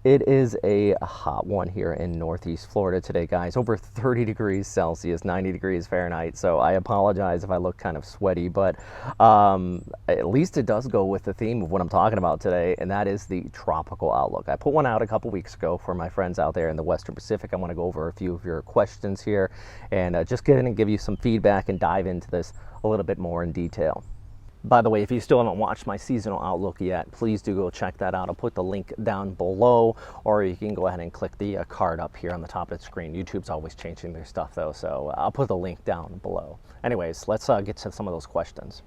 It is a hot one here in Northeast Florida today, guys. Over 30 degrees Celsius, 90 degrees Fahrenheit. So I apologize if I look kind of sweaty, but at least it does go with the theme of what I'm talking about today, and that is the tropical outlook. I put one out a couple weeks ago for my friends out there in the Western Pacific. I want to go over a few of your questions here and just get in and give you some feedback and dive into this a little bit more in detail. By the way, if you still haven't watched my seasonal outlook yet, please do go check that out. I'll put the link down below, or you can go ahead and click the card up here on the top of the screen. YouTube's always changing their stuff though, so I'll put the link down below. Anyways, let's get to some of those questions.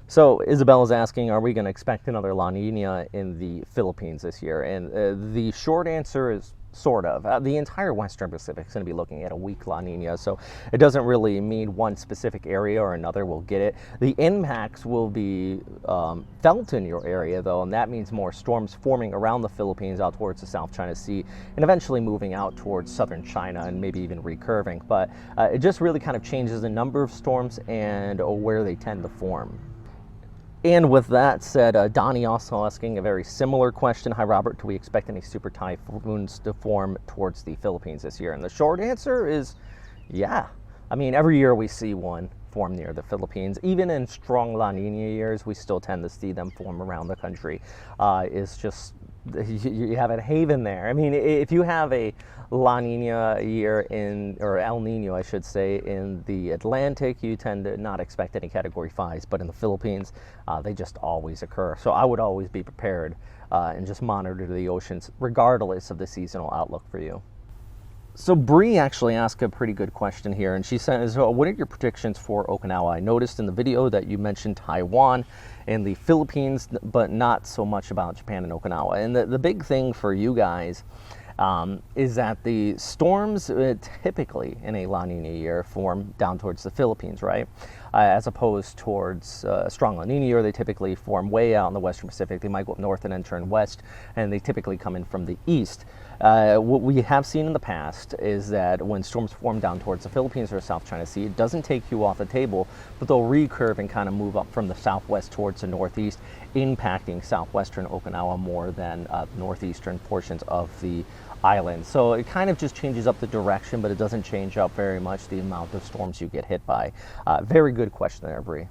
So Isabelle is asking, are we going to expect another La Nina in the Philippines this year? And the short answer is sort of. The entire Western Pacific is going to be looking at a weak La Nina, so it doesn't really mean one specific area or another will get it. The impacts will be felt in your area, though, and that means more storms forming around the Philippines out towards the South China Sea and eventually moving out towards southern China and maybe even recurving. But it just really kind of changes the number of storms and where they tend to form. And with that said, Donny also asking a very similar question. Hi, Robert. Do we expect any super typhoons to form towards the Philippines this year? And the short answer is yeah. I mean, every year we see one form near the Philippines. Even in strong La Nina years, we still tend to see them form around the country. It's just, you have a haven there. I mean, if you have a La Nina year or El Nino, I should say, in the Atlantic, you tend to not expect any Category 5s, but in the Philippines, they just always occur. So I would always be prepared and just monitor the oceans, regardless of the seasonal outlook for you. So Brie actually asked a pretty good question here, and she says, what are your predictions for Okinawa? I noticed in the video that you mentioned Taiwan and the Philippines, but not so much about Japan and Okinawa. And the big thing for you guys is that the storms typically in a La Nina year form down towards the Philippines, right? As opposed towards a strong La Nina year, they typically form way out in the Western Pacific. They might go up north and then turn west, and they typically come in from the east. What we have seen in the past is that when storms form down towards the Philippines or South China Sea, it doesn't take you off the table, but they'll recurve and kind of move up from the southwest towards the northeast, impacting southwestern Okinawa more than northeastern portions of the island. So it kind of just changes up the direction, but it doesn't change up very much the amount of storms you get hit by. Very good question there, Brie.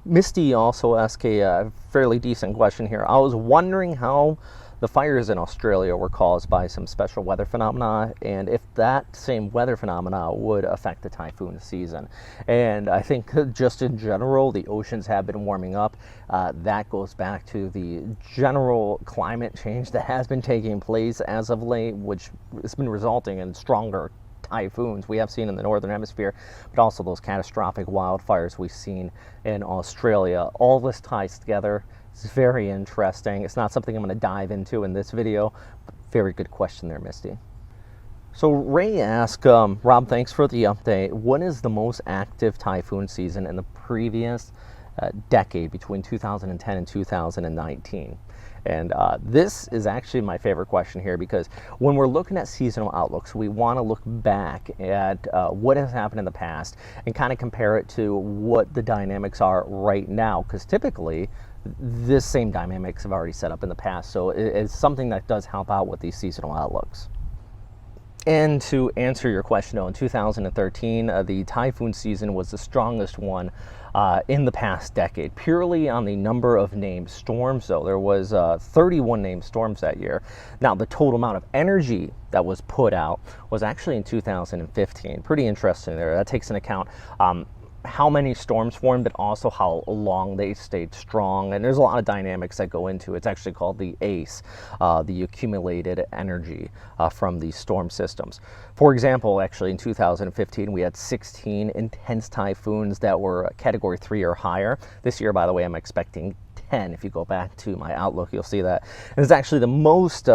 Misty also asked a fairly decent question here. I was wondering how the fires in Australia were caused by some special weather phenomena, and if that same weather phenomena would affect the typhoon season. And I think just in general, the oceans have been warming up. That goes back to the general climate change that has been taking place as of late, which has been resulting in stronger typhoons we have seen in the northern hemisphere, but also those catastrophic wildfires we've seen in Australia. All this ties together. It's very interesting. It's not something I'm going to dive into in this video, but very good question there, Misty. So Ray asked, Rob, thanks for the update. What is the most active typhoon season in the previous decade between 2010 and 2019? And this is actually my favorite question here, because when we're looking at seasonal outlooks, we want to look back at what has happened in the past and kind of compare it to what the dynamics are right now, because typically this same dynamics have already set up in the past. So it's something that does help out with these seasonal outlooks. And to answer your question, in 2013, the typhoon season was the strongest one in the past decade, purely on the number of named storms. So there was 31 named storms that year. Now, the total amount of energy that was put out was actually in 2015. Pretty interesting there. That takes into account how many storms formed, but also how long they stayed strong. And there's a lot of dynamics that go into it. It's actually called the ACE, the accumulated energy from these storm systems. For example, actually in 2015, we had 16 intense typhoons that were Category 3 or higher. This year, by the way, I'm expecting 10. If you go back to my outlook, you'll see that. And it's actually the most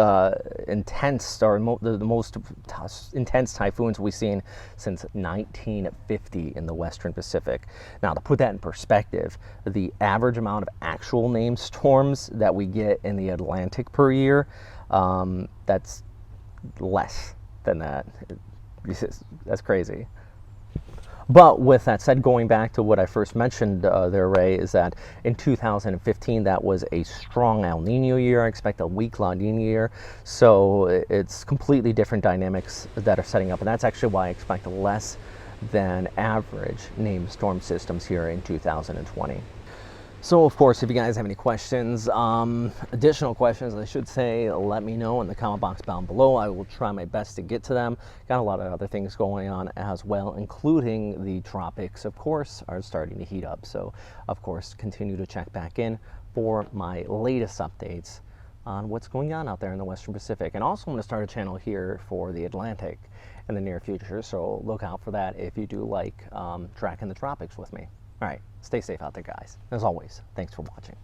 intense, or the most intense typhoons we've seen since 1950 in the Western Pacific. Now, to put that in perspective, the average amount of actual named storms that we get in the Atlantic per year, that's less than that. That's crazy. But with that said, going back to what I first mentioned there, Ray, is that in 2015, that was a strong El Nino year. I expect a weak La Nina year. So it's completely different dynamics that are setting up. And that's actually why I expect less than average named storm systems here in 2020. So, of course, if you guys have any questions, additional questions, I should say, let me know in the comment box down below. I will try my best to get to them. Got a lot of other things going on as well, including the tropics, of course, are starting to heat up. So, of course, continue to check back in for my latest updates on what's going on out there in the Western Pacific. And also, I'm going to start a channel here for the Atlantic in the near future. So, look out for that if you do like tracking the tropics with me. All right, stay safe out there, guys. As always, thanks for watching.